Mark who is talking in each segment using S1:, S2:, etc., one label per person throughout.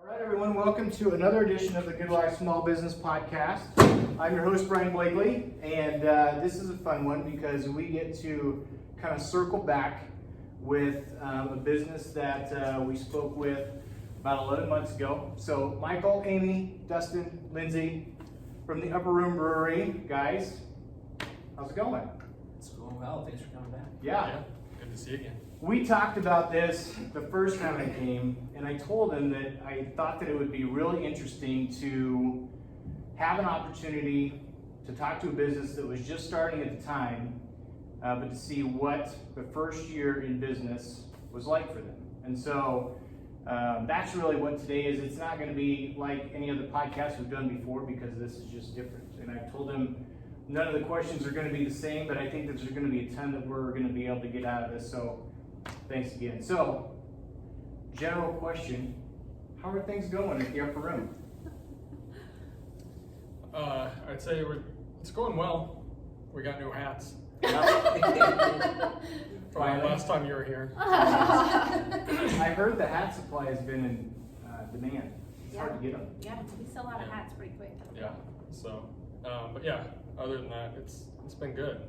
S1: All right, everyone, welcome to another edition of the Good Life Small Business Podcast. I'm your host, Brian Blakely, and this is a fun one because we get to kind of circle back with a business that we spoke with about 11 months ago. So Michael, Amy, Dustin, Lindsey from the Upper Room Brewery. Guys, how's it going?
S2: It's going well. Thanks for coming back.
S1: Yeah.
S3: Good to see you again.
S1: We talked about this the first time I came, and I told him that I thought that it would be really interesting to have an opportunity to talk to a business that was just starting at the time, but to see what the first year in business was like for them. And so that's really what today is. It's not going to be like any other podcast we've done before because this is just different. And I told him none of the questions are going to be the same, but I think that there's going to be a ton that we're going to be able to get out of this. So thanks again. So, general question, how are things going at the Upper Room?
S3: I'd say it's going well. We got new hats. Probably last time you were here.
S1: I heard the hat supply has been in demand. It's hard to get them.
S4: Yeah, we sell out of hats pretty quick.
S3: Yeah. So, but yeah. Other than that, it's been good.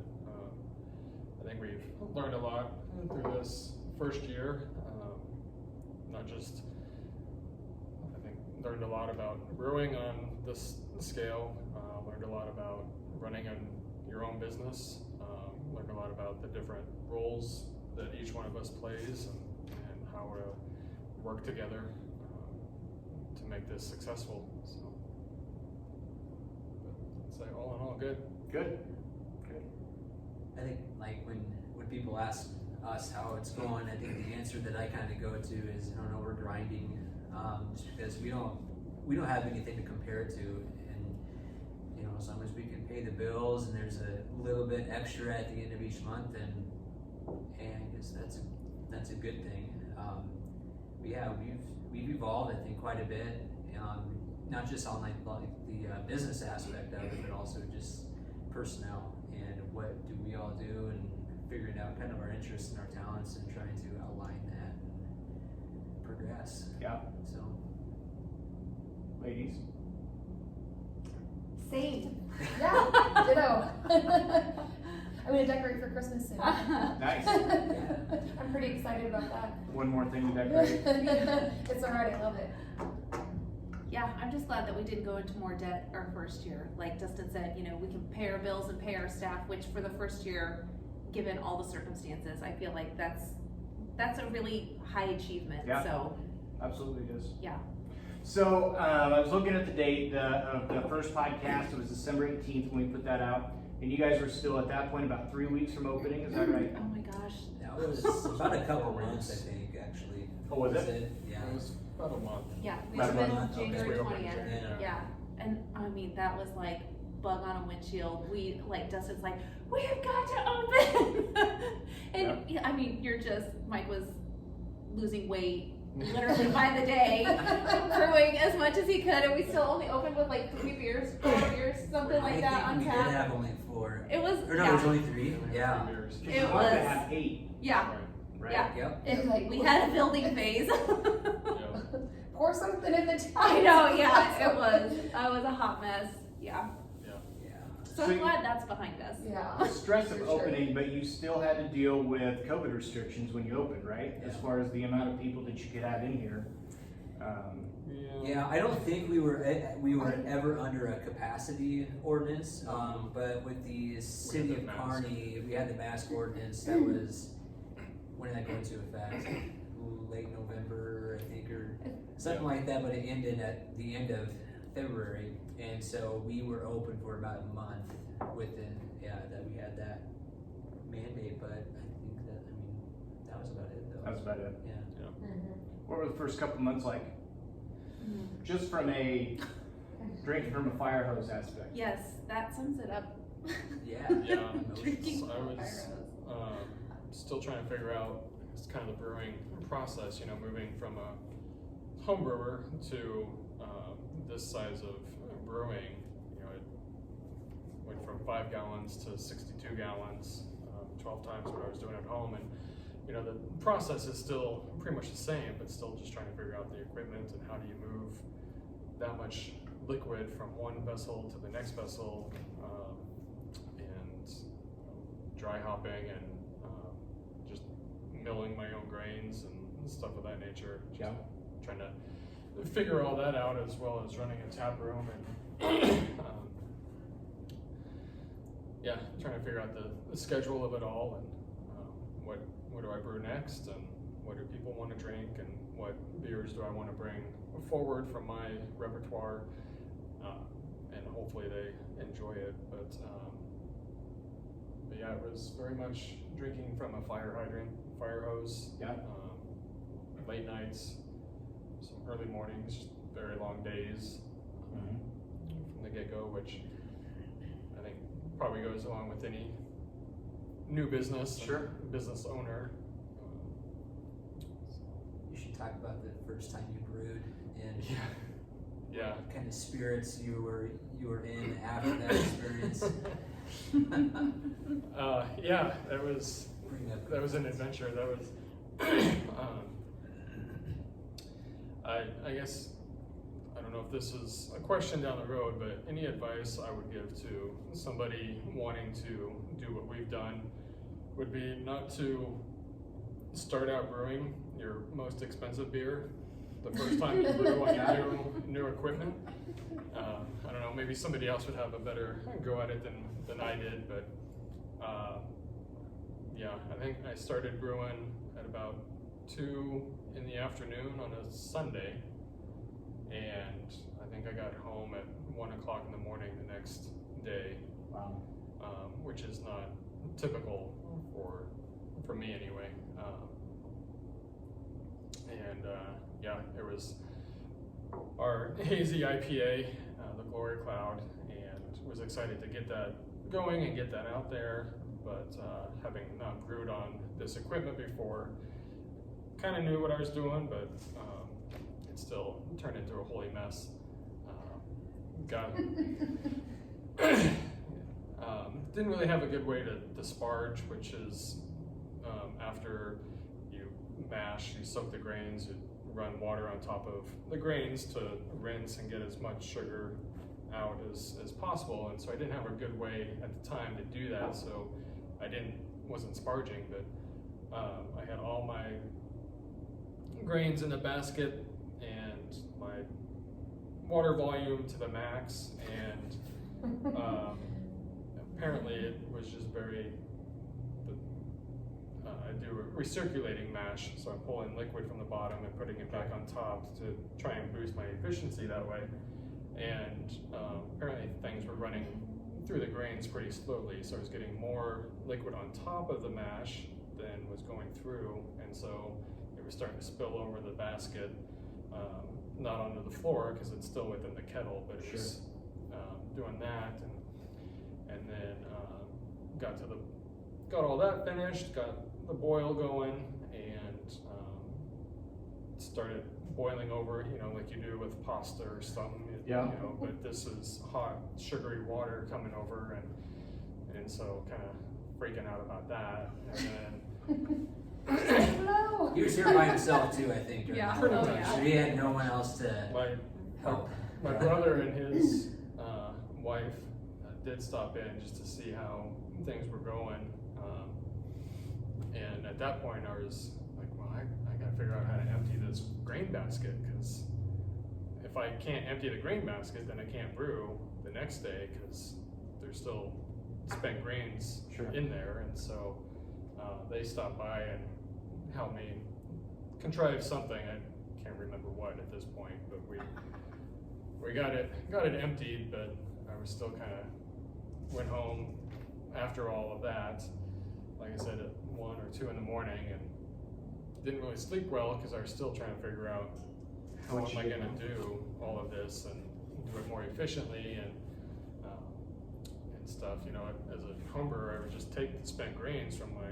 S3: I think we've learned a lot through this first year. Not just, I think, learned a lot about brewing on this scale. Learned a lot about running your own business. Learned a lot about the different roles that each one of us plays and how to work together to make this successful. So, I'd say all in all, good.
S1: Good.
S2: I think like when people ask us how it's going, I think the answer that I kind of go to is, I don't know, we're grinding, just because we don't have anything to compare it to, and as long as we can pay the bills and there's a little bit extra at the end of each month, and I guess that's a good thing. We've evolved, I think, quite a bit, not just on like the business aspect of it, but also just personnel and what do we all do, and figuring out kind of our interests and our talents and trying to align that and progress.
S1: Yeah.
S2: So,
S1: Ladies.
S5: Same. Yeah, ditto. I'm gonna decorate for Christmas soon.
S1: Nice.
S5: I'm pretty excited about that.
S1: One more thing to decorate.
S5: It's alright, I love it.
S4: Yeah, I'm just glad that we didn't go into more debt our first year. Like Dustin said, we can pay our bills and pay our staff, which for the first year, given all the circumstances, I feel like that's a really high achievement.
S1: Yeah.
S4: So
S1: Absolutely it is.
S4: yeah.
S1: So I was looking at the date of the first podcast. It was December 18th when we put that out. And you guys were still at that point about 3 weeks from opening, is that right?
S4: Oh my gosh.
S2: that was about a couple months, I think, actually.
S1: Oh, was it?
S2: Yeah.
S3: It was about a month.
S4: Yeah, we
S1: About a
S4: opened
S2: month.
S4: January
S3: Okay.
S4: 20th.
S3: Yeah.
S4: Yeah, and I mean that was like bug on a windshield. Dustin's like, we've got to open, and yeah, I mean Mike was losing weight literally by the day, brewing as much as he could, and we still only opened with like 4 beers, something like that on
S2: We did
S4: tap.
S2: have only 4.
S4: It was
S2: Or no, it was only 3. Yeah.
S3: Years.
S1: Because
S4: It
S1: you wanted to
S4: was-
S1: have 8,
S4: Yeah,
S1: right?
S4: yeah.
S2: Yep.
S4: And
S5: Like,
S4: we had a building phase.
S3: Yeah.
S5: Pour something in the tank.
S4: I know, yeah, it was. I was a hot mess. Yeah.
S2: Yeah.
S4: So
S1: So
S4: I'm
S1: you-
S4: glad that's behind us.
S5: Yeah.
S1: The stress of
S5: For sure.
S1: opening, but you still had to deal with COVID restrictions when you opened, right? As
S2: Yeah.
S1: far as the amount of people that you could have in here.
S2: Yeah, I don't think we were ever under a capacity ordinance, but with the city of
S3: mask.
S2: Kearney, we had the mask ordinance that was, when did that go into effect? Late November, I think, or something like that, but it ended at the end of February, and so we were open for about a month within, that we had that mandate, but I think that was about it though.
S1: That was about it.
S2: Yeah.
S5: Mhm.
S1: What were the first couple months like? Just from a drinking from a fire hose aspect.
S4: Yes, that sums it up.
S2: Yeah.
S3: Yeah.
S4: Drinking
S3: I
S4: from
S3: was
S4: fire hose.
S3: still trying to figure out kind of the brewing process, moving from a home brewer to this size of brewing. It went from 5 gallons to 62 gallons, 12 times what I was doing at home, and you know, the process is still pretty much the same, but still just trying to figure out the equipment and how do you move that much liquid from one vessel to the next vessel, and dry hopping and just milling my own grains and stuff of that nature. Just
S1: Yeah.
S3: trying to figure all that out, as well as running a tap room and yeah, trying to figure out the schedule of it all, and what do I brew next, and what do people want to drink, and what beers do I want to bring forward from my repertoire, and hopefully they enjoy it. But yeah, it was very much drinking from a fire hydrant, fire hose.
S1: Yeah.
S3: Late nights, some early mornings, very long days from the get-go, which I think probably goes along with any new business,
S1: Sure.
S3: business owner.
S2: You should talk about the first time you brewed and
S3: Yeah.
S2: what kind of spirits you were in after that experience.
S3: Yeah, that was an adventure. That was I guess, I don't know if this is a question down the road, but any advice I would give to somebody wanting to do what we've done would be not to start out brewing your most expensive beer the first time you brew on new equipment. I don't know, maybe somebody else would have a better go at it than I did, but yeah, I think I started brewing at about 2 in the afternoon on a Sunday, and I think I got home at 1 o'clock in the morning the next day.
S1: Wow.
S3: Which is not typical for me anyway. Yeah, it was our hazy IPA, the Glory Cloud, and was excited to get that going and get that out there. But having not brewed on this equipment before, kind of knew what I was doing, but it still turned into a holy mess. Didn't really have a good way to sparge, which is after you mash, you soak the grains, you run water on top of the grains to rinse and get as much sugar out as possible. And so I didn't have a good way at the time to do that, so I wasn't sparging, but I had all my grains in a basket and my water volume to the max, and apparently it was just I do a recirculating mash, so I'm pulling liquid from the bottom and putting it back on top to try and boost my efficiency that way. And apparently things were running through the grains pretty slowly, so I was getting more liquid on top of the mash than was going through, and so it was starting to spill over the basket, not onto the floor because it's still within the kettle, but it was doing that, and then got all that finished, got the boil going, and started boiling over, like you do with pasta or something.
S1: Yeah.
S3: But this is hot, sugary water coming over, and so kind of freaking out about that, and then
S2: He was here by himself too, I think. During
S4: Yeah.
S2: that whole
S4: Oh,
S2: time.
S4: yeah.
S2: So he had no one else to help.
S3: my brother and his wife did stop in just to see how things were going, and at that point I was like, well, I gotta figure out how to empty this grain basket, because if I can't empty the grain basket, then I can't brew the next day, because there's still spent grains in there. And so they stopped by and helped me contrive something. I can't remember what at this point, but we got it emptied, but I was still kind of went home after all of that, like I said, at 1 or 2 in the morning, and didn't really sleep well because I was still trying to figure out how am I going to do all of this and do it more efficiently and stuff. As a home brewer, I would just take the spent grains from my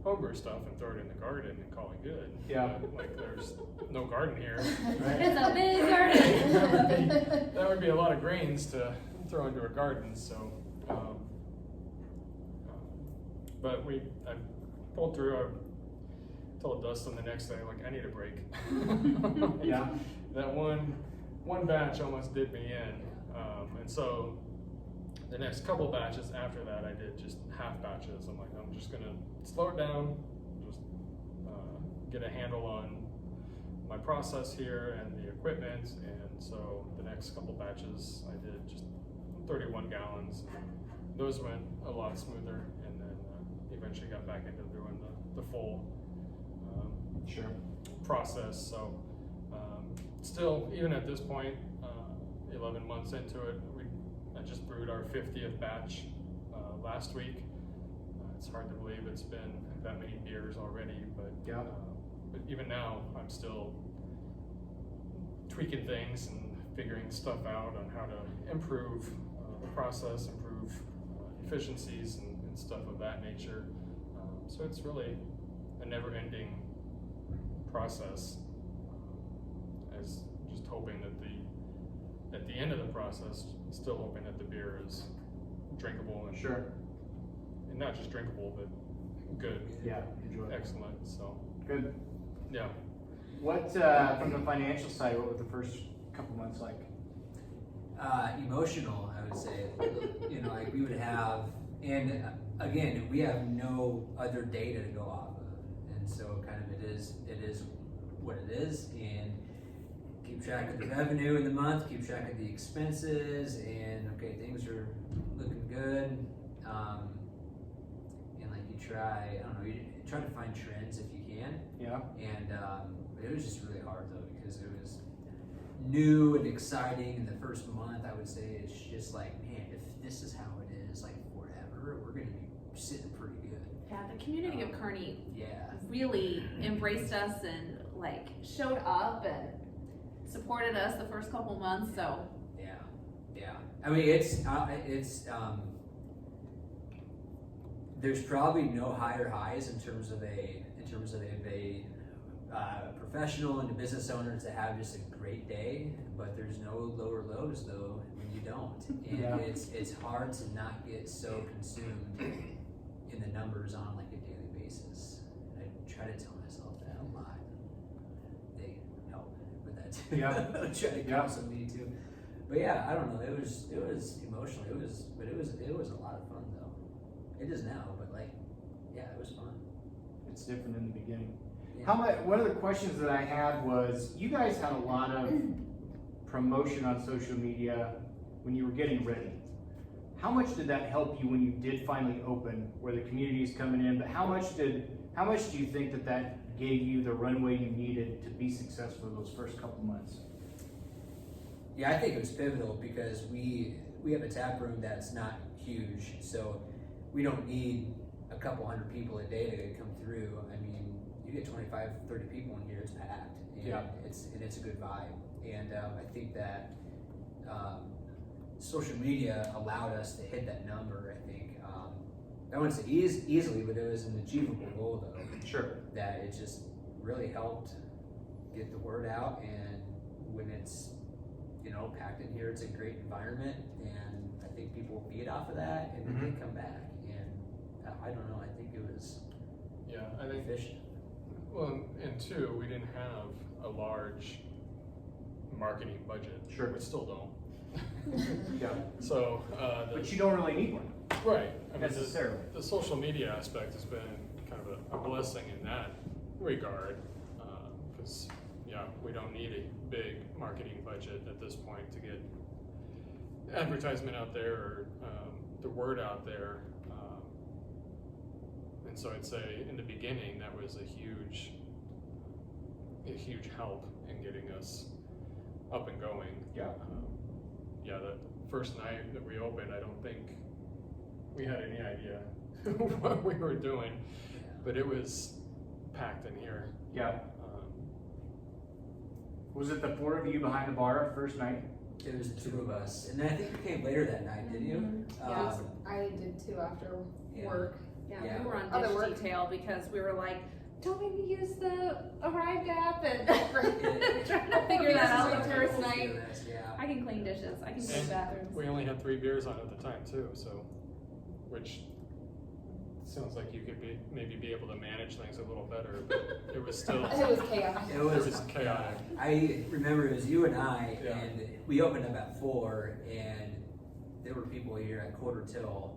S3: homebrew stuff and throw it in the garden and call it good.
S1: Yeah.
S3: But, like, there's no garden here.
S4: It's a big garden.
S3: That would be a lot of grains to throw into a garden. So, but I pulled through. told Dustin the next day, like, I need a break.
S1: Yeah.
S3: That one batch almost did me in. And so the next couple batches after that, I did just half batches. I'm like, I'm just gonna slow it down, just get a handle on my process here and the equipment. And so the next couple batches, I did just 31 gallons. Those went a lot smoother, and then eventually got back into doing the full
S1: Sure.
S3: process. So still, even at this point, 11 months into it, I just brewed our 50th batch last week. It's hard to believe it's been that many beers already, but
S1: Yeah.
S3: but even now, I'm still tweaking things and figuring stuff out on how to improve the process, improve efficiencies and stuff of that nature. So it's really a never-ending process. As just hoping that at the end of the process, still hoping that the beer is drinkable and
S1: Sure.
S3: and not just drinkable, but good,
S1: Yeah. Enjoy it.
S3: excellent. So
S1: Good.
S3: yeah.
S1: What from the financial side? What were the first couple months like?
S2: Emotional, I would say. You know, like we would have, and again, we have no other data to go off of, and so kind of it is what it is, and keep track of the revenue in the month, keep track of the expenses, and okay, things are looking good, and like you try, I don't know, you try to find trends if you can,
S1: Yeah.
S2: and but it was just really hard though because it was new and exciting in the first month. I would say it's just like, man, if this is how it is like forever, we're gonna be sitting pretty good.
S4: Yeah, the community of Kearney
S2: Yeah.
S4: really embraced us and like showed up and supported us the first couple months. So
S2: Yeah. I mean, it's there's probably no higher highs in terms of a professional and a business owner to have just a great day, but there's no lower lows though when you don't, and
S1: Yeah.
S2: it's hard to not get so consumed in the numbers on like a daily basis. And I try to tell myself that a lot. They help with that too.
S1: Yeah.
S2: Try to
S1: Yeah.
S2: counsel me too. But yeah, I don't know. It was emotional. It was a lot of fun though. It is now, but like, yeah, it was fun.
S1: It's different in the beginning.
S2: Yeah.
S1: How much? One of the questions that I had was, you guys had a lot of promotion on social media when you were getting ready. How much did that help you when you did finally open, where the community is coming in? But how much do you think that gave you the runway you needed to be successful those first couple months?
S2: Yeah, I think it was pivotal because we have a tap room that's not huge, so we don't need a couple hundred people a day to come through. I mean, you get 25, 30 people in here, it's packed, and
S1: Yeah.
S2: it's a good vibe. And I think that social media allowed us to hit that number. I think I wouldn't say easily, but it was an achievable goal though.
S1: Sure.
S2: That it just really helped get the word out, and when it's packed in here, it's a great environment, and I think people feed off of that, and then they come back, and I don't know, I think it was
S3: I think
S2: efficient.
S3: well, and two, we didn't have a large marketing budget.
S1: Sure.
S3: We still don't.
S1: Yeah.
S3: So
S1: But you don't really need one
S3: right. I mean,
S1: necessarily.
S3: the social media aspect has been kind of a blessing in that regard, because we don't need a big marketing budget at this point to get advertisement out there or the word out there. And so I'd say in the beginning that was a huge help in getting us up and going.
S1: Yeah.
S3: The first night that we opened, I don't think we had any idea what we were doing, but it was packed in here.
S1: Yeah. Was it the four of you behind the bar first night?
S2: It was the two of us, and then I think you came later that night, didn't you?
S5: Yeah, I did too after
S2: Yeah.
S5: work.
S2: Yeah.
S4: we were on
S5: Other
S4: dish
S5: work.
S4: detail because we were like, don't make me use the arrived app and trying to figure that out the first night.
S2: Yeah.
S4: I can clean dishes. I can clean
S3: And
S4: bathrooms.
S3: we only had 3 beers on at the time too, so which sounds like you could maybe be able to manage things a little better, but it was still
S5: It was chaos.
S2: It was
S3: just chaotic.
S2: I remember it was you and I,
S3: Yeah.
S2: and we opened up at 4, and there were people here at quarter till,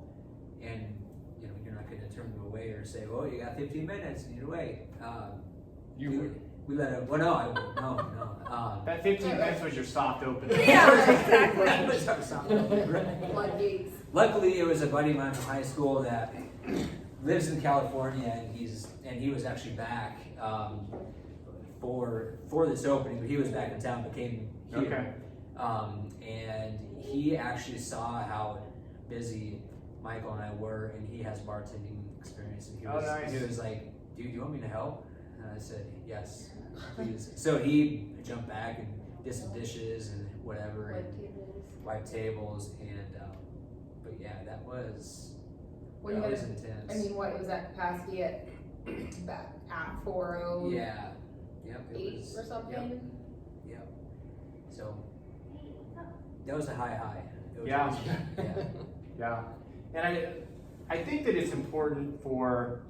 S2: and you know, you're not going to turn them away or say, "Oh, you got 15 minutes, you need to wait."
S3: You would.
S2: We let it. Well, no, I wouldn't. No.
S1: That 15 minutes was your soft open.
S4: Yeah, exactly.
S2: That was our sound.
S5: Floodgates.
S2: Luckily, it was a buddy of mine from high school that lives in California, and he was actually back for this opening, but he was back in town, but came here.
S1: Okay.
S2: And he actually saw how busy Michael and I were, and he has bartending experience, and
S1: Oh, nice.
S2: he was like, "Dude, you want me to help?" And I said, "Yes, please." So he jumped back and did some dishes and whatever, and wiped tables, and but yeah, that was
S5: When you
S2: that was
S5: guys,
S2: intense.
S5: I mean, what was that capacity at 408
S2: yeah, yep, it was,
S5: or something?
S2: Yep. So that was a high. It was
S1: Yeah.
S2: yeah.
S1: Yeah, and I think that it's important for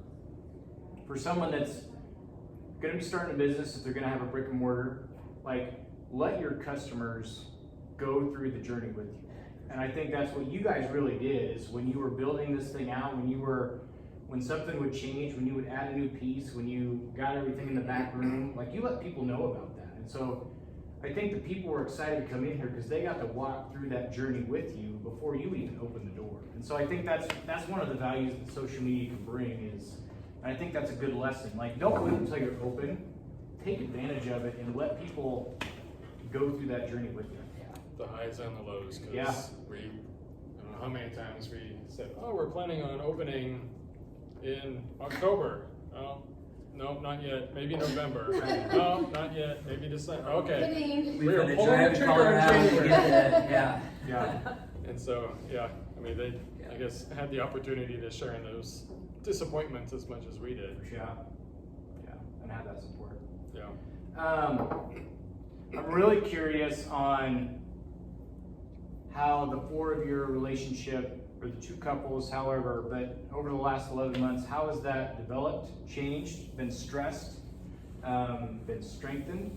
S1: someone that's going to be starting a business, if they're going to have a brick and mortar, like, let your customers go through the journey with you. And I think that's what you guys really did, is when you were building this thing out, when something would change, when you would add a new piece, when you got everything in the back room, like, you let people know about that. And so I think the people were excited to come in here because they got to walk through that journey with you before you even opened the door. And so I think that's one of the values that social media can bring is, and I think that's a good lesson. Like, don't wait until you're open. Take advantage of it and let people go through that journey with you.
S3: The highs and the lows, because
S1: Yeah.
S3: I don't know how many times we said, "Oh, we're planning on opening in October." Oh, no, not yet. Maybe November. No, not yet. Maybe December. Okay.
S5: Kidding.
S2: We've
S3: We're
S2: had to
S3: pulling
S2: drive
S3: the
S2: to
S3: trigger in
S2: Colorado to
S3: January.
S2: get that. Yeah.
S1: Yeah.
S3: And so, yeah, I mean, they, I guess, had the opportunity to share in those disappointments as much as we did.
S1: Yeah. Yeah. And have that support.
S3: Yeah.
S1: I'm really curious on how the 4 of your relationship, or the 2 couples, however, but over the last 11 months, how has that developed, changed, been stressed, been strengthened?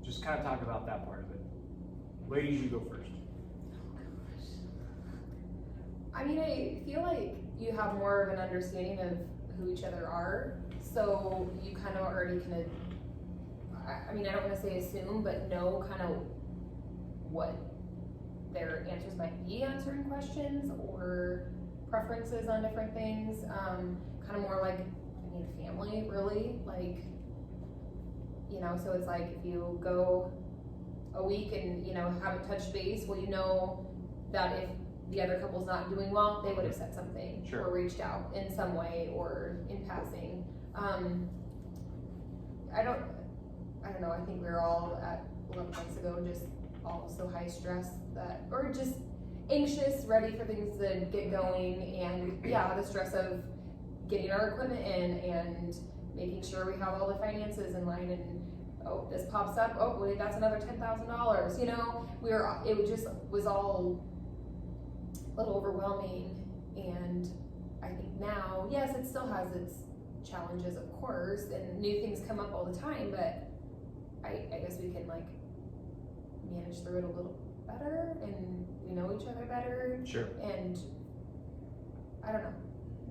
S1: Just kind of talk about that part of it. Ladies, you go first.
S5: I mean, I feel like you have more of an understanding of who each other are, so you kind of already can, I mean, I don't want to say assume, but know kind of what their answers might be on certain questions or preferences on different things. Kind of more like, I mean, family, really. Like, you know, so it's like if you go a week and, you know, haven't touched base, well, you know that if the other couple's not doing well, they would have said something
S1: Sure.
S5: or reached out in some way or in passing. I don't know, I think we were all at 11 months ago just all so high stress that, or just anxious, ready for things to get going, and yeah, the stress of getting our equipment in and making sure we have all the finances in line, and oh, this pops up, oh wait, that's another $10,000, you know, it just was all a little overwhelming. And I think now, yes, it still has its challenges, of course, and new things come up all the time, but I guess we can like manage through it a little better, and we know each other better.
S1: Sure.
S5: And I don't know,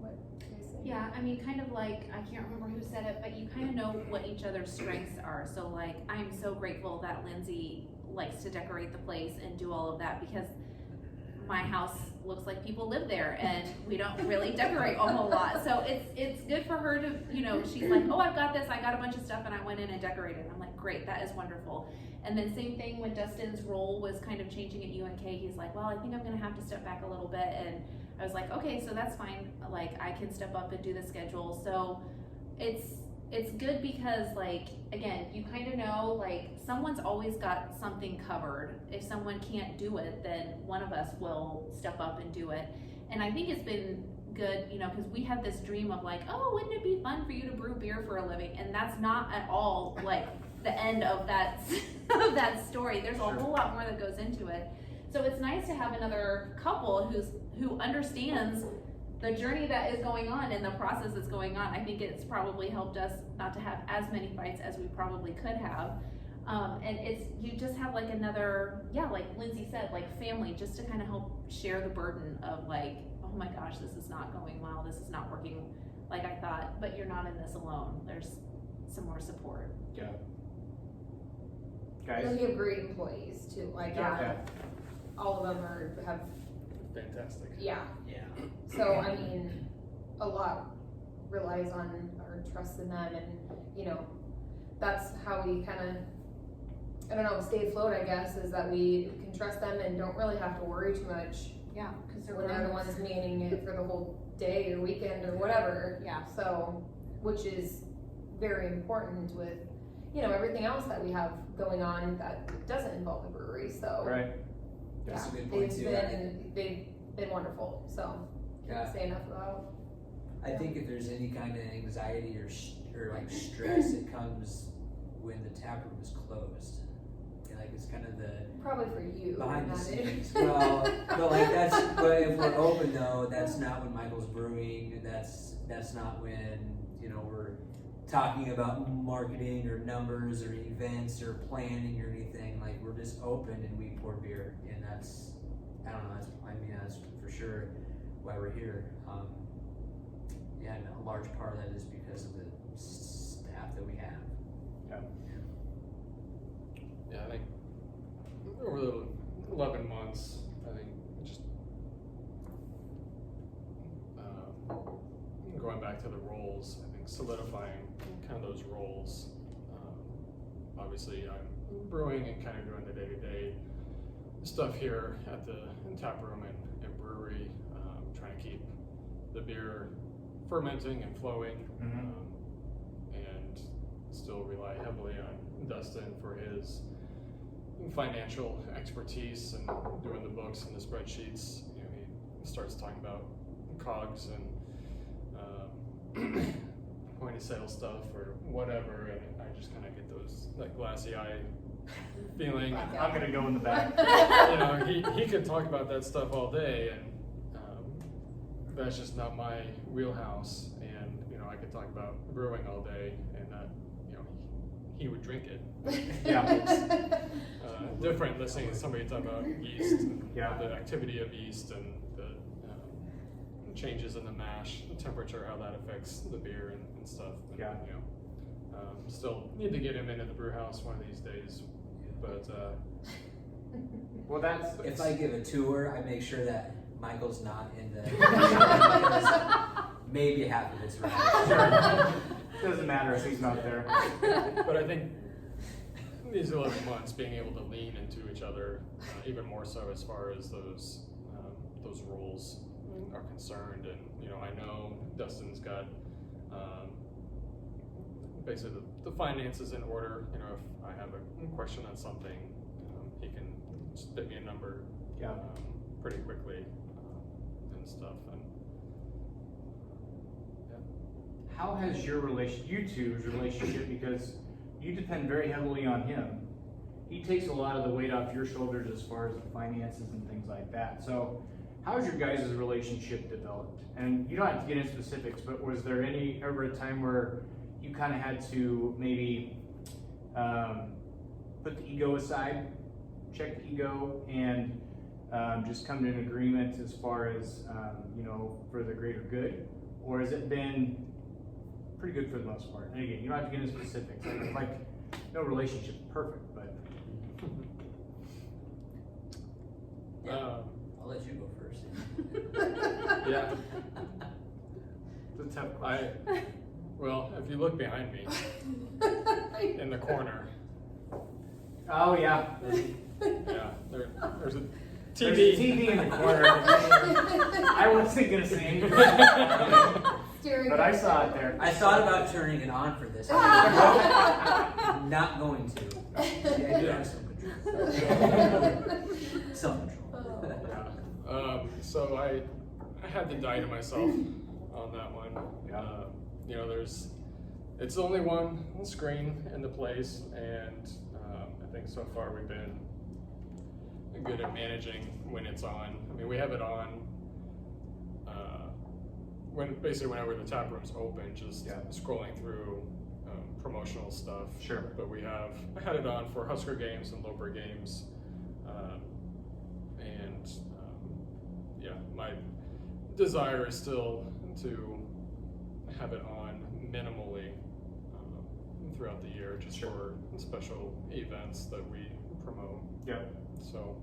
S5: what do you say?
S4: Yeah, I mean, kind of like, I can't remember who said it, but you kind of know what each other's strengths are. So like, I'm so grateful that Lindsey likes to decorate the place and do all of that, because my house looks like people live there and we don't really decorate a whole lot. So it's good for her to, you know, she's like, oh, I've got this, I got a bunch of stuff and I went in and decorated. I'm like, great, that is wonderful. And then same thing when Dustin's role was kind of changing at UNK, he's like, well, I think I'm gonna have to step back a little bit. And I was like, okay, so that's fine. Like, I can step up and do the schedule. So it's good because, like, again, you kind of know, like, someone's always got something covered. If someone can't do it, then one of us will step up and do it. And I think it's been good, you know, because we had this dream of like, oh, wouldn't it be fun for you to brew beer for a living? And that's not at all like the end of that of that story. There's a whole lot more that goes into it. So it's nice to have another couple who understands the journey that is going on and the process that's going on, I think it's probably helped us not to have as many fights as we probably could have. And it's, you just have like another, yeah, like Lindsey said, like family, just to kind of help share the burden of like, oh my gosh, this is not going well, this is not working like I thought, but you're not in this alone. There's some more support.
S1: Yeah.
S5: And
S1: Guys?
S5: we have great employees too, like,
S1: Yeah.
S5: all of them have,
S3: Fantastic.
S5: yeah.
S2: Yeah.
S5: So, I mean, a lot relies on our trust in them, and, you know, that's how we kind of, I don't know, stay afloat, I guess, is that we can trust them and don't really have to worry too much
S4: Yeah, because
S5: when they're the ones manning it for the whole day or weekend or whatever.
S4: Yeah.
S5: So, which is very important with, you know, everything else that we have going on that doesn't involve the brewery, so.
S1: Right.
S2: That's a
S5: Yeah,
S2: good point too.
S5: they've been wonderful, so
S2: Yeah.
S5: can't say enough about.
S2: I think if there's any kind of anxiety or like stress, it comes when the tap room is closed. Yeah, like it's kind of the
S5: Probably for you.
S2: behind the
S5: not it.
S2: scenes. Well, but like but if we're open though, that's not when Michael's brewing. That's not when, you know, we're talking about marketing or numbers or events or planning or anything. Like we're just open and we pour beer, and that's, I don't know. That's for sure why we're here. Yeah, and a large part of that is because of the staff that we have.
S3: Yeah, I think over the 11 months, I think just going back to the roles, I think solidifying kind of those roles. Obviously, I'm brewing and kind of doing the day-to-day stuff here at the tap room and brewery, trying to keep the beer fermenting and flowing, and still rely heavily on Dustin for his financial expertise and doing the books and the spreadsheets. You know, he starts talking about COGS and point of sale stuff or whatever, and I just kind of get those like glassy eye feeling.
S1: I'm gonna go in the back.
S3: You know, he could talk about that stuff all day, and that's just not my wheelhouse. And you know, I could talk about brewing all day, and that, you know, he would drink it.
S1: Yeah.
S3: Different listening to somebody talk about yeast, and
S1: Yeah.
S3: the activity of yeast, and the changes in the mash, the temperature, how that affects the beer and stuff. And,
S1: Yeah.
S3: you know, still need to get him into the brew house one of these days, but
S1: Well, that's.
S2: If I give a tour, I make sure that Michael's not in the because maybe half of it's right.
S1: Doesn't matter if he's not there.
S3: But I think these 11 months, being able to lean into each other, even more so as far as those roles are concerned. And you know, I know Dustin's got basically the finances in order. You know, if I have a question on something, he can spit me a number
S1: Yeah.
S3: pretty quickly and stuff. And
S1: How has your you two's relationship, because you depend very heavily on him. He takes a lot of the weight off your shoulders as far as the finances and things like that. So how has your guys' relationship developed? And you don't have to get into specifics, but was there ever a time where you kind of had to maybe put the ego aside, check the ego, and just come to an agreement as far as, you know, for the greater good? Or has it been pretty good for the most part? And again, you don't have to get into specifics. Like no relationship's perfect, but
S2: I'll let you go first.
S3: yeah,
S1: it's a tough question.
S3: well, if you look behind me in the corner,
S1: Oh yeah,
S3: yeah, there's a
S1: there's
S3: TV.
S1: a TV in the corner. I wasn't gonna say anything, but I saw it there.
S2: I thought about turning it on for this. I'm not going to. Yeah, I do have some control. Self-control.
S3: Yeah. So I had to die to myself on that one.
S1: Yeah.
S3: You know, it's only one screen in the place, and I think so far we've been good at managing when it's on. I mean, we have it on whenever the tap room's open, just
S1: Yeah.
S3: scrolling through promotional stuff.
S1: Sure.
S3: But I had it on for Husker games and Loper games, yeah, my desire is still to have it on minimally throughout the year, just for special events that we promote.
S1: Yeah.
S3: So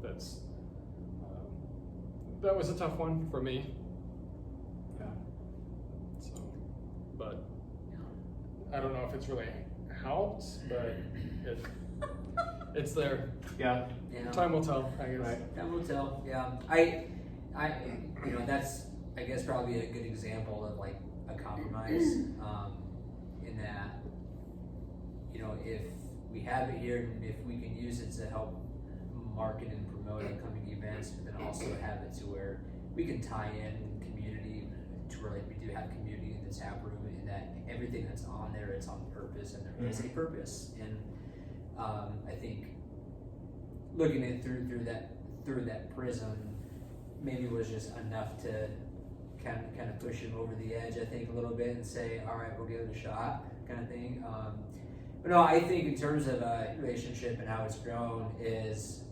S3: that was a tough one for me.
S1: Yeah.
S3: So, but I don't know if it's really helped, but it's there.
S1: Yeah.
S2: Yeah.
S3: Time will tell, I guess.
S1: Right.
S2: Time will tell. Yeah, that's I guess probably a good example of like a compromise, in that, if we have it here and if we can use it to help market and promote upcoming events, but then also have it to where we can tie in community to where like we do have community in the tap room, and that everything that's on there, it's on purpose, and there is a purpose. And I think looking at it through that prism maybe was just enough to kind of push him over the edge, I think, a little bit, and say, all right, we'll give it a shot, kind of thing. But no, I think in terms of a relationship and how it's grown is,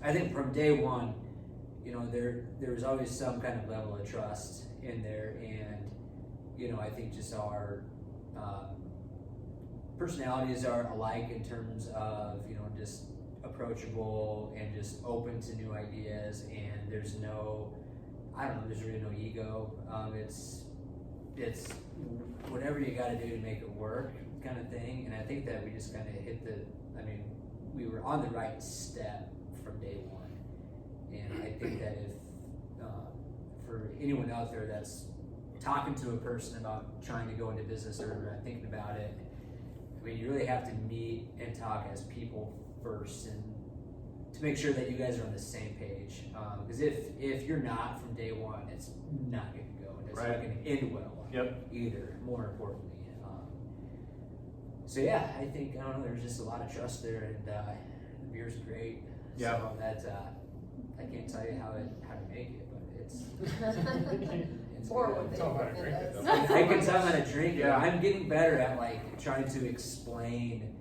S2: I think from day one, there was always some kind of level of trust in there, and I think just our personalities are alike in terms of just approachable and just open to new ideas, and there's really no ego. It's whatever you got to do to make it work, kind of thing. And I think that we just kind of we were on the right step from day one. And I think that if for anyone out there that's talking to a person about trying to go into business or thinking about it, you really have to meet and talk as people first, and to make sure that you guys are on the same page. Because if you're not from day one, it's not going to go. And it's not going to end well.
S1: Yep.
S2: Either. More importantly. So yeah, I think there's just a lot of trust there, and the beer's great.
S1: Yeah.
S2: So that's I can't tell you how to make it, but it's. It's
S5: Or
S2: good.
S5: what they
S3: Tell 'em how to
S5: put in
S3: drink it,
S5: this.
S3: though.
S2: I can tell how to drink it.
S1: Yeah.
S2: I'm getting better at trying to explain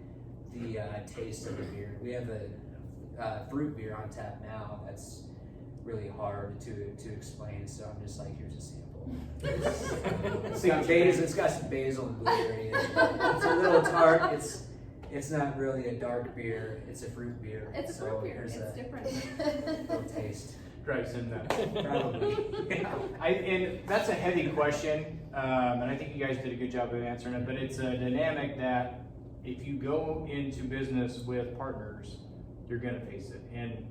S2: the taste of the beer. We have a fruit beer on tap now that's really hard to explain. So I'm just like, here's a sample. It's got basil. It's got some basil and blueberry in it. It's a little tart. It's not really a dark beer. It's a fruit beer.
S4: It's a
S2: So
S4: fruit beer.
S2: here's
S4: It's
S2: a
S4: different.
S2: little taste.
S1: Drives in that.
S2: Probably. Yeah.
S1: And that's a heavy question, and I think you guys did a good job of answering it, but it's a dynamic that if you go into business with partners, you're going to face it, and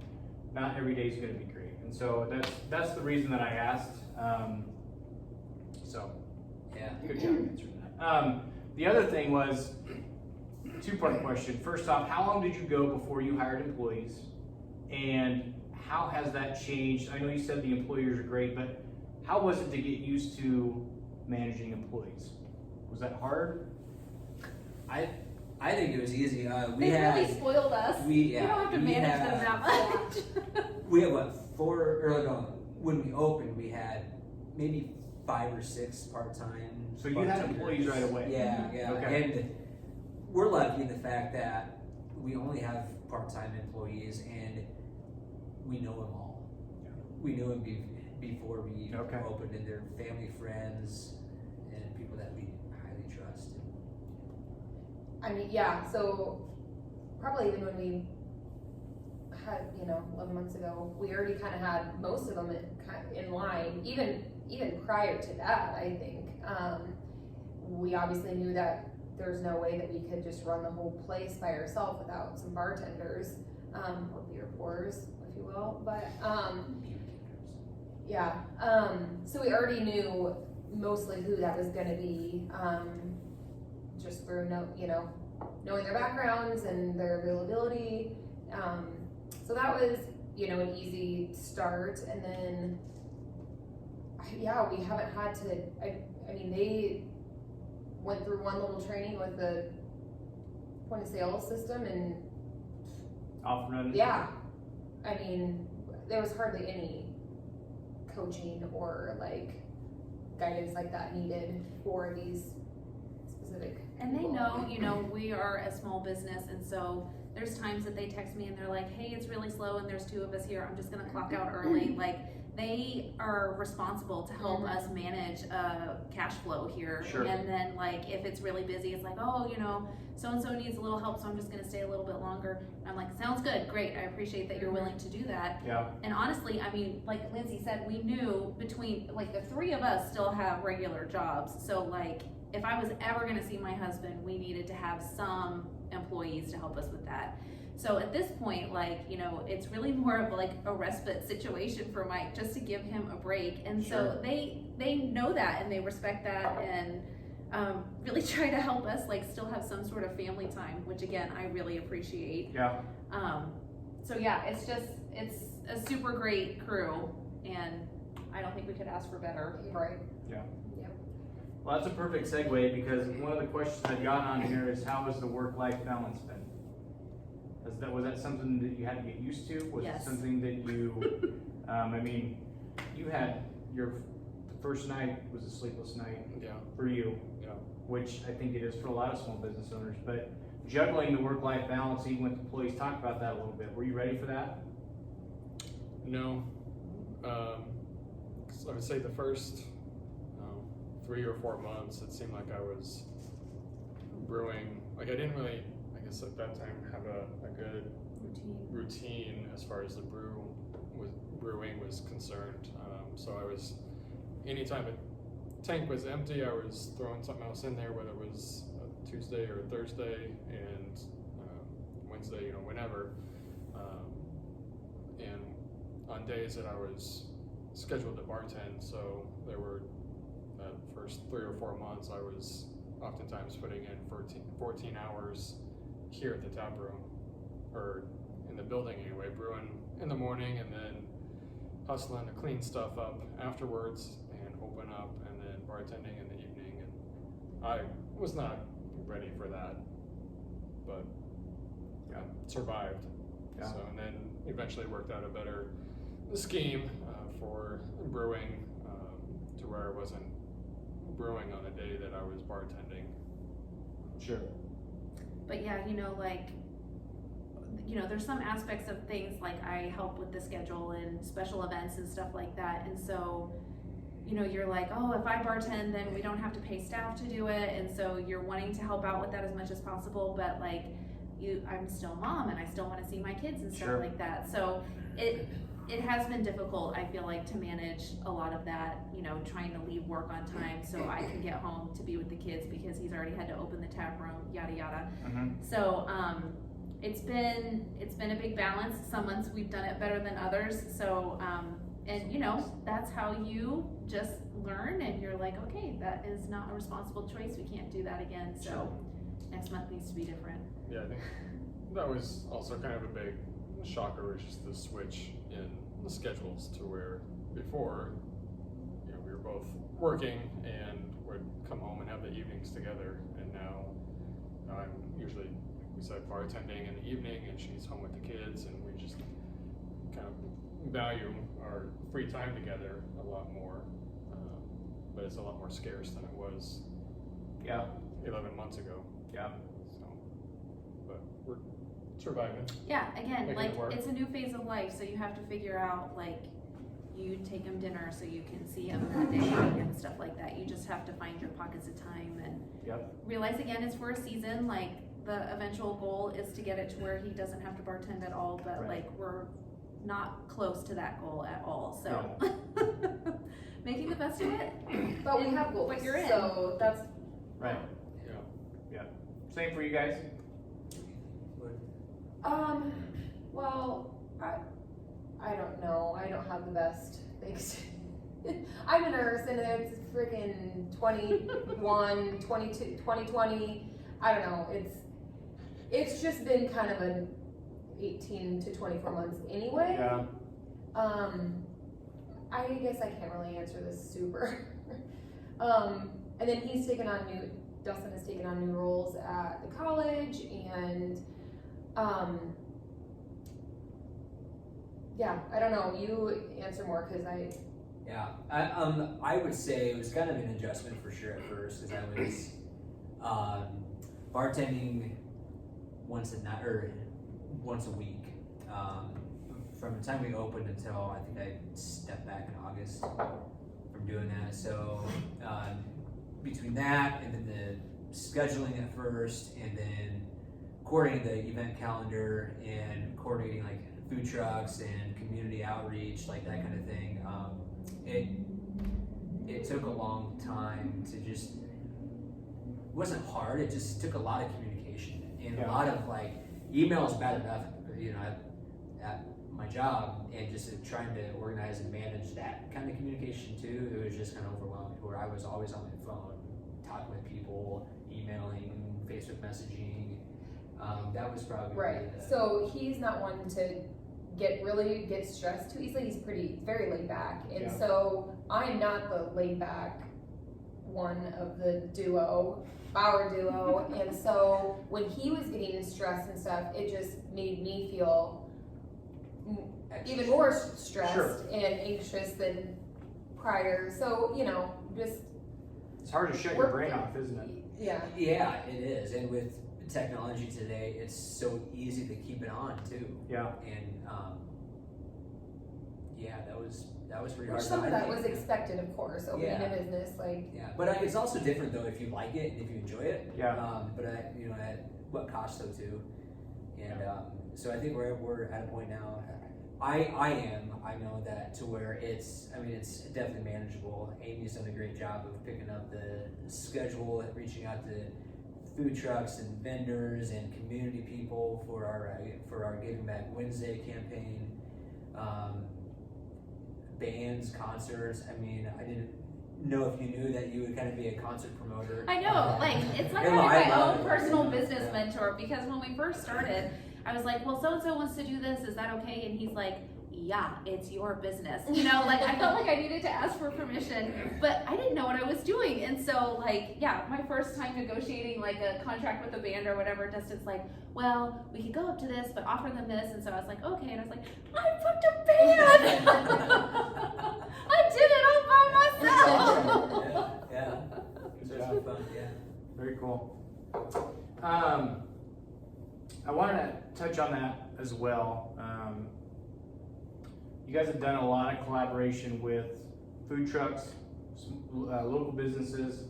S1: not every day is going to be great. And so that's the reason that I asked. So
S2: Yeah.
S1: good job answering that. The other thing was, two-part question. First off, how long did you go before you hired employees, and how has that changed? I know you said the employers are great, but how was it to get used to managing employees? Was that hard?
S2: I think it was easy.
S4: They really spoiled us.
S2: we
S4: don't have to
S2: we
S4: manage
S2: have-
S4: them that much.
S2: We had when we opened, we had maybe 5 or 6 part-time.
S1: So you had employees right away?
S2: Yeah, yeah.
S1: Okay.
S2: And we're lucky in the fact that we only have part-time employees, and we know them all. We knew them before we opened, and they're family, friends, and people that we highly trust.
S5: So probably even when we had, 11 months ago, we already kind of had most of them in line, even prior to that, I think. We obviously knew that there's no way that we could just run the whole place by ourselves without some bartenders, or beer pourers, if you will, but, yeah. So we already knew mostly who that was gonna be, just through knowing their backgrounds and their availability. So that was, an easy start. And then, we haven't had to, they went through one little training with the point of sale system, and
S1: Off and running?
S5: there was hardly any coaching or guidance like that needed for these specific
S4: And they
S5: people.
S4: know, you know, we are a small business, and so there's times that they text me and they're like, hey, it's really slow and there's 2 of us here, I'm just gonna clock out early. Like, they are responsible to help us manage cash flow here.
S1: Sure.
S4: And then, like, if it's really busy, it's like, oh, you know, so-and-so needs a little help, so I'm just gonna stay a little bit longer. I'm like, sounds good, great, I appreciate that you're willing to do that.
S1: Yeah.
S4: And honestly, I mean, like Lindsey said, we knew between, like, the 3 of us still have regular jobs, so like, if I was ever gonna see my husband, we needed to have some employees to help us with that. So at this point, like, you know, it's really more of like a respite situation for Mike, just to give him a break. And
S1: Sure.
S4: so they know that and they respect that, and really try to help us like still have some sort of family time, which again, I really appreciate.
S1: Yeah.
S4: So yeah, it's a super great crew, and I don't think we could ask for better.
S5: Right.
S1: Well, that's a perfect segue, because one of the questions I've got on here is, how has the work-life balance been? Was that something that you had to get used to? Was
S4: Yes.
S1: it something that you, I mean, you had the first night was a sleepless night
S3: Yeah.
S1: for you,
S3: Yeah.
S1: which I think it is for a lot of small business owners, but juggling the work-life balance, even with employees, talk about that a little bit. Were you ready for that?
S3: No. So I would say the first 3 or 4 months, it seemed like I was brewing. Like, I didn't really, I guess at that time, have a good routine as far as the brewing was concerned. So I was, anytime a tank was empty, I was throwing something else in there, whether it was a Tuesday or a Thursday, and Wednesday, you know, whenever. And on days that I was scheduled to bartend, so there were that first 3 or 4 months, I was oftentimes putting in 14 hours here at the tap room, or in the building anyway, brewing in the morning and then hustling to clean stuff up afterwards and open up, and then bartending in the evening. And I was not ready for that, but yeah, survived.
S1: Yeah.
S3: So, and then eventually worked out a better scheme for brewing, to where I wasn't brewing on a day that I was bartending.
S1: Sure.
S4: But yeah, you know, like, you know, there's some aspects of things, like I help with the schedule and special events and stuff like that, and so, you know, you're like, oh, if I bartend, then we don't have to pay staff to do it, and so you're wanting to help out with that as much as possible, but like, I'm still mom, and I still want to see my kids and stuff
S1: Sure.
S4: like that, so it has been difficult, I feel like, to manage a lot of that, you know, trying to leave work on time so I can get home to be with the kids, because he's already had to open the tap room, yada yada. So it's been a big balance. Some months we've done it better than others, so and you know, that's how you just learn, and you're like, okay, that is not a responsible choice, we can't do that again, so
S1: Sure.
S4: next month needs to be different.
S3: Yeah, I think that was also kind of a big shocker, was just the switch in the schedules, to where before, you know, we were both working and would come home and have the evenings together, and now I'm usually, like we said, bartending in the evening, and she's home with the kids, and we just kind of value our free time together a lot more, but it's a lot more scarce than it was
S1: Yeah.
S3: 11 months ago.
S1: Yeah.
S3: So, but we're surviving.
S4: Yeah, again,
S3: Making
S4: like,
S3: it work.
S4: it's a new phase of life, so you have to figure out, like, you take them dinner so you can see them in the day and stuff like that. You just have to find your pockets of time and
S1: Yep.
S4: realize, again, it's for a season. Like, the eventual goal is to get it to where he doesn't have to bartend at all, but
S1: Right.
S4: like, we're not close to that goal at all, so making the best of it.
S5: But we have goals,
S4: But you're in.
S5: so that's
S1: Right.
S3: Yeah.
S1: Same for you guys?
S5: well, I don't know. I don't have the best things. I'm a nurse, and it's freaking 21, 22, 2020. I don't know. It's just been kind of an 18 to 24 months anyway.
S1: Yeah.
S5: I guess I can't really answer this super. And then Dustin has taken on new roles at the college, and yeah, I don't know, you answer more, because
S2: Yeah, I would say it was kind of an adjustment for sure at first, because I was bartending once a night or once a week. From the time we opened until I think I stepped back in August from doing that. So between that and then the scheduling at first, and then coordinating the event calendar and coordinating like food trucks and community outreach, like that kind of thing. It took a long time to just, it wasn't hard, it just took a lot of communication and a lot of like emails bad enough, you know, at my job, and just trying to organize and manage that kind of communication too. It was just kind of overwhelming, where I was always on my phone, talking with people, emailing, Facebook messaging. That was probably
S5: Right.
S2: really
S5: So he's not one to get stressed too easily. He's very laid back, and so I'm not the laid back one of the our duo, and so when he was getting stressed and stuff, it just made me feel even more stressed and anxious than prior. So just
S1: It's hard to shut your brain off, isn't it?
S5: Yeah.
S2: Yeah, it is. And with technology today, it's so easy to keep it on too.
S1: Yeah.
S2: And that was pretty
S5: Which
S2: hard.
S5: some of
S2: I
S5: that
S2: think-
S5: was expected, of course, opening a business, like.
S2: Yeah, but it's also different though if you like it and if you enjoy it.
S1: Yeah.
S2: But at what cost though too. And so I think we're at a point now. I know that to where it's definitely manageable. Amy's done a great job of picking up the schedule and reaching out to food trucks and vendors and community people for our Giving Back Wednesday campaign. Bands, concerts. I didn't know if you knew that you would kind of be a concert promoter.
S4: I know, like, it's like
S2: Hello,
S4: having
S2: I
S4: my
S2: love
S4: own
S2: it.
S4: personal business
S2: Yeah.
S4: mentor, because when we first started, I was like, well, so-and-so wants to do this, is that okay? And he's like, yeah, it's your business. Like, I felt like I needed to ask for permission, but I didn't know what I was doing. And so, like, yeah, my first time negotiating, like, a contract with a band or whatever, Dustin's like, well, we could go up to this, but offer them this. And so I was like, okay. And I was like, I booked a band! I did it all by myself!
S2: Yeah.
S1: Good
S2: So
S1: job.
S2: it's fun, yeah.
S1: Very cool. I wanted to touch on that as well. You guys have done a lot of collaboration with food trucks, local businesses.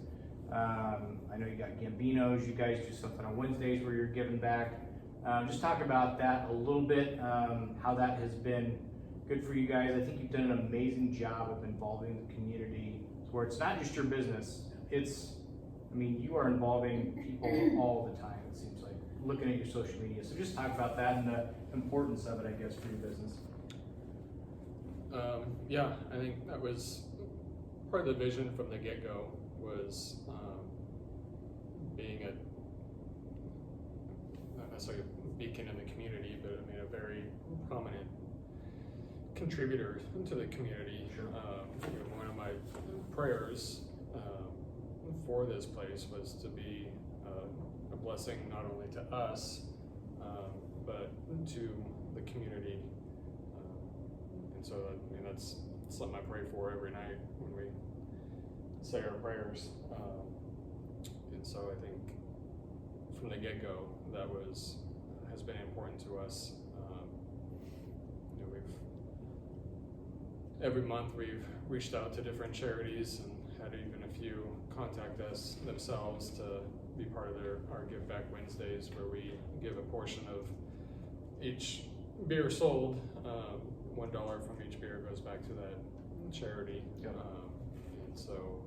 S1: I know you got Gambinos. You guys do something on Wednesdays where you're giving back. Just talk about that a little bit, how that has been good for you guys. I think you've done an amazing job of involving the community where it's not just your business. You are involving people all the time, it seems like, looking at your social media. So just talk about that and the importance of it, I guess, for your business.
S3: Yeah, I think that was part of the vision from the get-go, was being not necessarily a beacon in the community, but a very prominent contributor to the community.
S1: Sure.
S3: One of my prayers for this place was to be a blessing not only to us, but to the community. And so that's something I pray for every night when we say our prayers. And so I think from the get-go, that has been important to us. Every month we've reached out to different charities and had even a few contact us themselves to be part of our Give Back Wednesdays, where we give a portion of each beer sold. $1 from each beer goes back to that charity.
S1: Yep.
S3: And so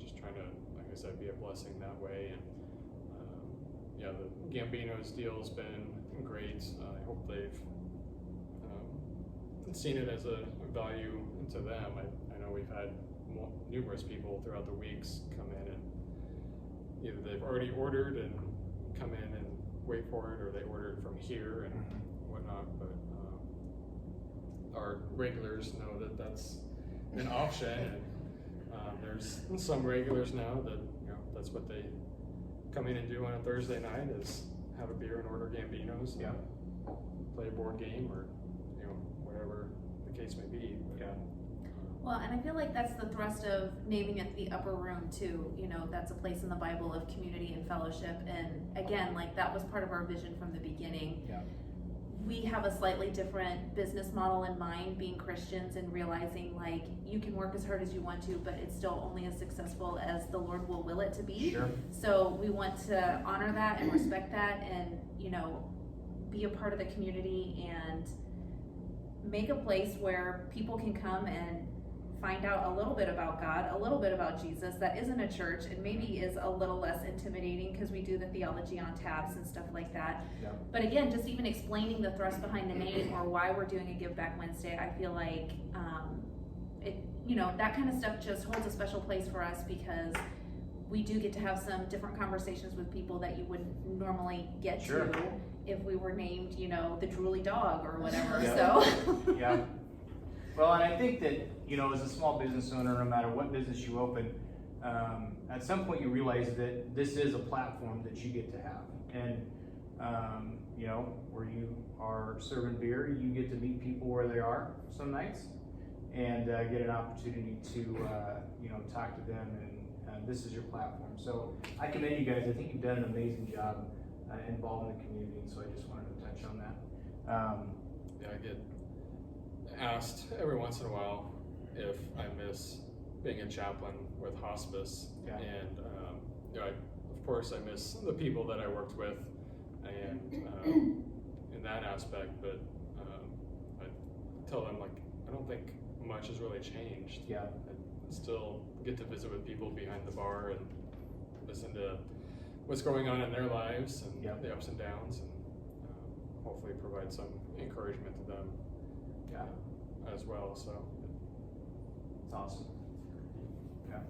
S3: just trying to, like I said, be a blessing that way. And the Gambinos deal's been great. I hope they've seen it as a value to them. I know we've had numerous people throughout the weeks come in, and either they've already ordered and come in and wait for it, or they ordered from here and whatnot. But our regulars know that that's an option, and there's some regulars now that that's what they come in and do on a Thursday night, is have a beer and order Gambinos.
S1: Yeah.
S3: Play a board game, or whatever the case may be. But,
S4: Well, and I feel like that's the thrust of naming it the Upper Room too. You know, that's a place in the Bible of community and fellowship. And again, like that was part of our vision from the beginning.
S1: Yeah.
S4: We have a slightly different business model in mind, being Christians and realizing like you can work as hard as you want to, but it's still only as successful as the Lord will will it to be.
S1: Sure.
S4: So we want to honor that and respect that, and you know, be a part of the community and make a place where people can come and find out a little bit about God, a little bit about Jesus that isn't a church and maybe is a little less intimidating because we do the theology on tabs and stuff like that.
S1: Yeah.
S4: But again, just even explaining the thrust behind the name or why we're doing a Give Back Wednesday, I feel like it, you know, that kind of stuff just holds a special place for us because we do get to have some different conversations with people that you wouldn't normally get
S1: Sure.
S4: to if we were named, you know, the Drooly Dog or whatever.
S1: Yeah.
S4: So
S1: Yeah. Well, and I think that, you know, as a small business owner, no matter what business you open, at some point you realize that this is a platform that you get to have. And, you know, where you are serving beer, you get to meet people where they are some nights and get an opportunity to, you know, talk to them. And this is your platform. So I commend you guys. I think you've done an amazing job involving the community. And so I just wanted to touch on that.
S3: Yeah, I get asked every once in a while if I miss being a chaplain with hospice,
S1: Yeah.
S3: and you know, of course I miss the people that I worked with, and in that aspect. But I tell them, like, I don't think much has really changed.
S1: Yeah.
S3: I still get to visit with people behind the bar and listen to what's going on in their lives and
S1: Yeah.
S3: the ups and downs, and hopefully provide some encouragement to them.
S1: Yeah.
S3: As well, so
S1: It's awesome. Yeah.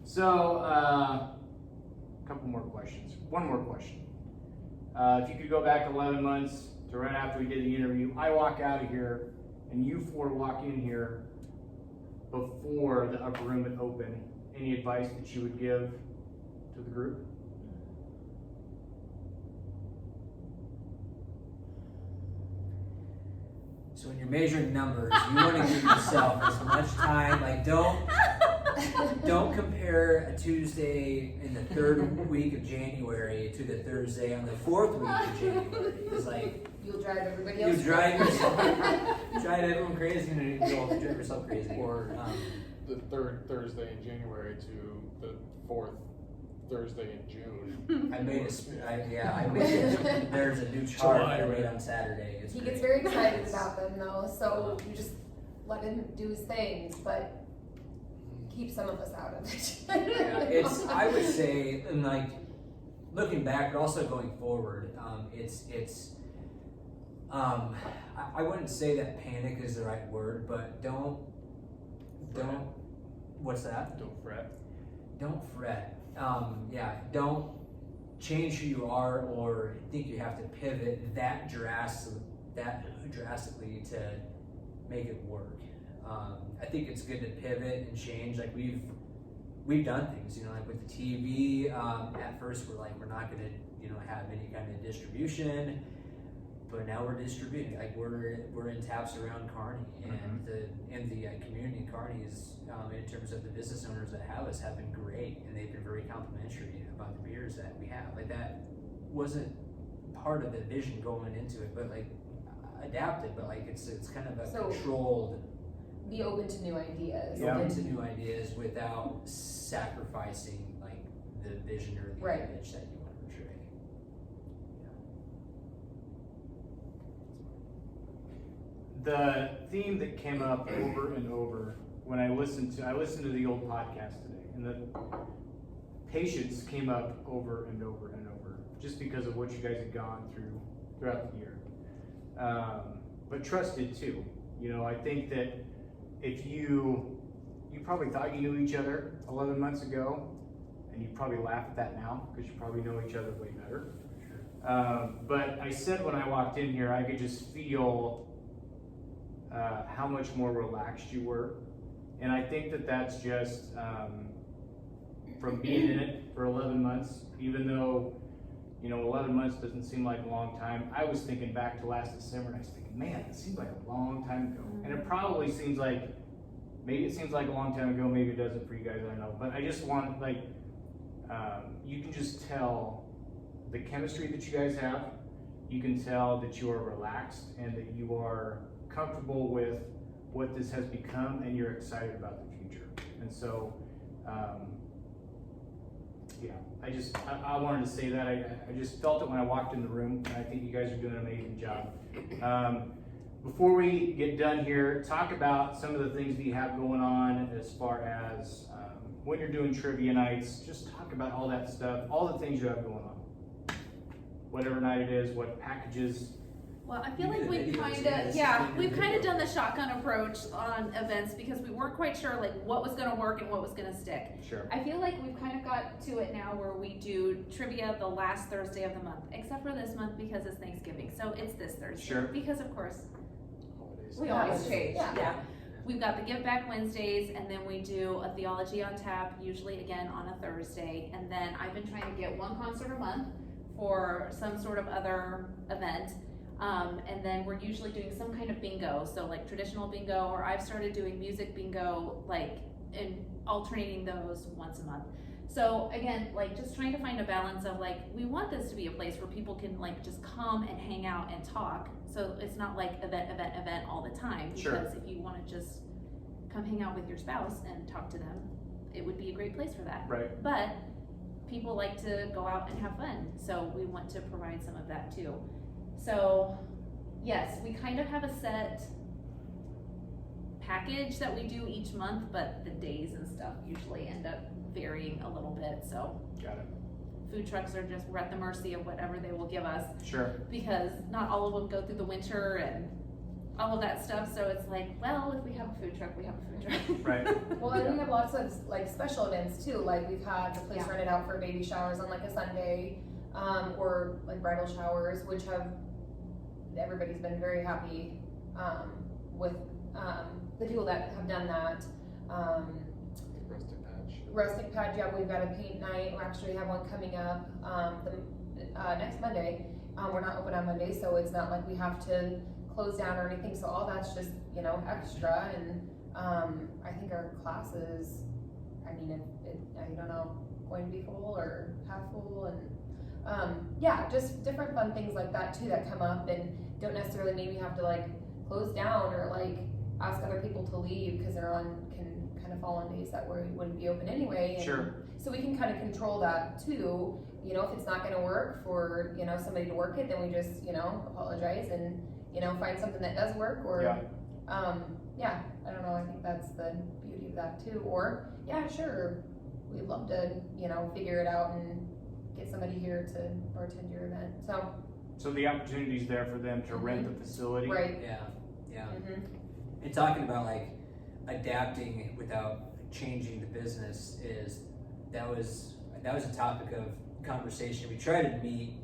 S1: So, a couple more questions. One more question. If you could go back 11 months to right after we did the interview, I walk out of here and you four walk in here before the upper room had opened, any advice that you would give to the group?
S2: So when you're measuring numbers, you want to give yourself as much time. Like, don't compare a Tuesday in the third week of January to the Thursday on the fourth week of January. It's like
S5: You'll drive everybody
S2: you
S5: else.
S2: drive yourself, drive everyone crazy, and you'll drive yourself crazy.
S3: or the third Thursday in January to the fourth Thursday in June.
S2: I made there's a new chart
S3: July,
S2: I made
S3: right?
S2: on Saturday. It's
S5: He
S2: great.
S5: gets very excited about them though, so you just let him do his thing, but keep some of us out of it.
S2: Yeah, it's, I would say, and like looking back, but also going forward, I wouldn't say that panic is the right word, but don't, what's that?
S3: Don't fret.
S2: Don't fret. Don't change who you are or think you have to pivot that drastically to make it work. I think it's good to pivot and change. Like we've done things, you know, like with the TV. At first, we're not going to, have any kind of distribution, but now we're distributing. Like we're in taps around Kearney, and the community in Kearney is, in terms of the business owners that have us, have been great, and they've been very complimentary about the beers that we have. Like that wasn't part of the vision going into it, but like adapted. But like it's kind of a controlled.
S5: Be open to new ideas.
S1: Yeah.
S2: Open to new ideas without sacrificing like the vision or the
S5: Right.
S2: image that you want to portray.
S1: The theme that came up over and over when I listened to the old podcast today, and the patience came up over and over and over, just because of what you guys had gone through throughout the year. But trusted too. I think that if you probably thought you knew each other 11 months ago, and you probably laugh at that now because you probably know each other way better. But I said when I walked in here, I could just feel how much more relaxed you were. And I think that that's just from being in it for 11 months, even though, 11 months doesn't seem like a long time. I was thinking back to last December and I was thinking, man, it seems like a long time ago. And it probably seems like maybe it seems like a long time ago, maybe it doesn't for you guys, I don't know. But I just want, like, you can just tell the chemistry that you guys have. You can tell that you are relaxed and that you are comfortable with what this has become, and you're excited about the future. And so, yeah, I wanted to say that. I just felt it when I walked in the room, and I think you guys are doing an amazing job. Before we get done here, talk about some of the things that you have going on as far as when you're doing trivia nights. Just talk about all that stuff, all the things you have going on. Whatever night it is, what packages.
S4: Well, I feel
S2: Maybe
S4: like
S2: the
S4: we've
S2: videos,
S4: kind
S2: yeah,
S4: of,
S2: it's
S4: yeah,
S2: just
S4: we've
S2: maybe
S4: kind of
S2: video.
S4: done the shotgun approach on events because we weren't quite sure like what was going to work and what was going to stick.
S1: Sure.
S4: I feel like we've kind of got to it now where we do trivia the last Thursday of the month, except for this month because it's Thanksgiving. So it's this Thursday.
S1: Sure.
S4: Because of course
S3: Holidays.
S4: we
S5: Yeah,
S4: always
S5: it's-
S4: change.
S5: yeah.
S4: We've got the Give Back Wednesdays, and then we do a Theology on Tap, usually again on a Thursday. And then I've been trying to get one concert a month for some sort of other event. And then we're usually doing some kind of bingo, so like traditional bingo, or I've started doing music bingo, like, and alternating those once a month. So again, like just trying to find a balance of like, we want this to be a place where people can like just come and hang out and talk. So it's not like event all the time.
S1: Sure.
S4: Because if you want to just come hang out with your spouse and talk to them, it would be a great place for that.
S1: Right.
S4: But people like to go out and have fun, so we want to provide some of that too. So yes, we kind of have a set package that we do each month, but the days and stuff usually end up varying a little bit. So
S1: Got it.
S4: food trucks are just, we're at the mercy of whatever they will give us
S1: Sure.
S4: because not all of them go through the winter and all of that stuff. So it's like, well, if we have a food truck, we have a food truck.
S1: Right.
S5: Well, and we have lots of like special events too. Like we've had the place
S4: Yeah.
S5: rented out for baby showers on like a Sunday, or like bridal showers, which have everybody's been very happy with the people that have done that.
S3: Rustic patch.
S5: Rustic Patch, yeah, we've got a paint night. We actually have one coming up next Monday. We're not open on Monday, so it's not like we have to close down or anything. So all that's just, you know, extra. And I think our classes, I mean, I don't know, going to be full or half full. And yeah, just different fun things like that too that come up and don't necessarily maybe have to like close down or like ask other people to leave because they're can kind of fall on days that we wouldn't be open anyway. And
S1: Sure.
S5: so we can kind of control that too. You know, if it's not going to work for, you know, somebody to work it, then we just, you know, apologize and, you know, find something that does work or,
S1: Yeah.
S5: yeah, I don't know. I think that's the beauty of that too. Or, yeah, sure, we'd love to, you know, figure it out and get somebody here to bartend your event.
S1: So the opportunity's there for them to rent the facility.
S5: Right.
S2: Yeah.
S5: Mm-hmm.
S2: And talking about like adapting without changing the business that was a topic of conversation. We try to meet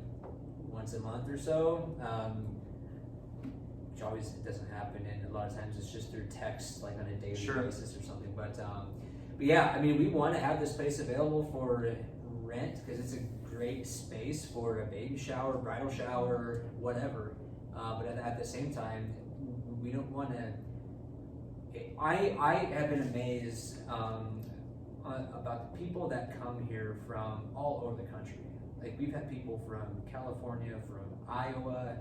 S2: once a month or so, which always doesn't happen, and a lot of times it's just through text, like on a daily
S1: Sure.
S2: basis or something. But yeah, I mean, we want to have this place available for rent because it's a great space for a baby shower, bridal shower, whatever. But at the same time, we don't want to. I have been amazed about the people that come here from all over the country. Like we've had people from California, from Iowa,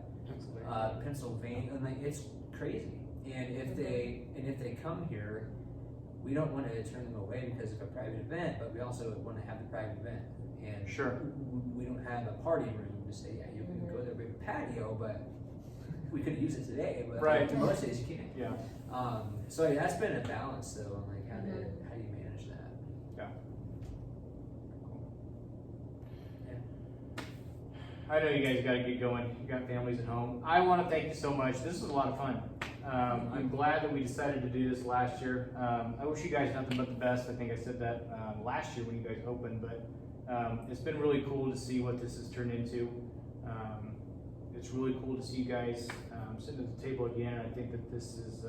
S2: Pennsylvania, and like it's crazy. And if they come here, we don't want to turn them away because of a private event, but we also want to have the private event. And
S1: Sure.
S2: we don't have a party room to say, yeah, you can go there, we have a patio, but we could use it today, but
S1: Right.
S2: most days you can't.
S1: Yeah.
S2: So yeah, that's been a balance though, on like how do you manage that?
S1: I know you guys got to get going. You got families at home. I want to thank you so much. This was a lot of fun. I'm glad that we decided to do this last year. I wish you guys nothing but the best. I think I said that last year when you guys opened, but it's been really cool to see what this has turned into. It's really cool to see you guys sitting at the table again. And I think that this is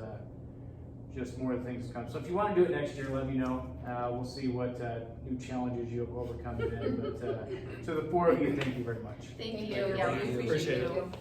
S1: just more of the things to come. So if you want to do it next year, let me know. We'll see what new challenges you have overcome then. But to the four of you, thank you very much.
S4: Thank
S5: Thank
S4: you.
S5: you.
S4: Yeah, we
S5: Thank you.
S4: appreciate
S3: Appreciate
S4: you.
S3: it.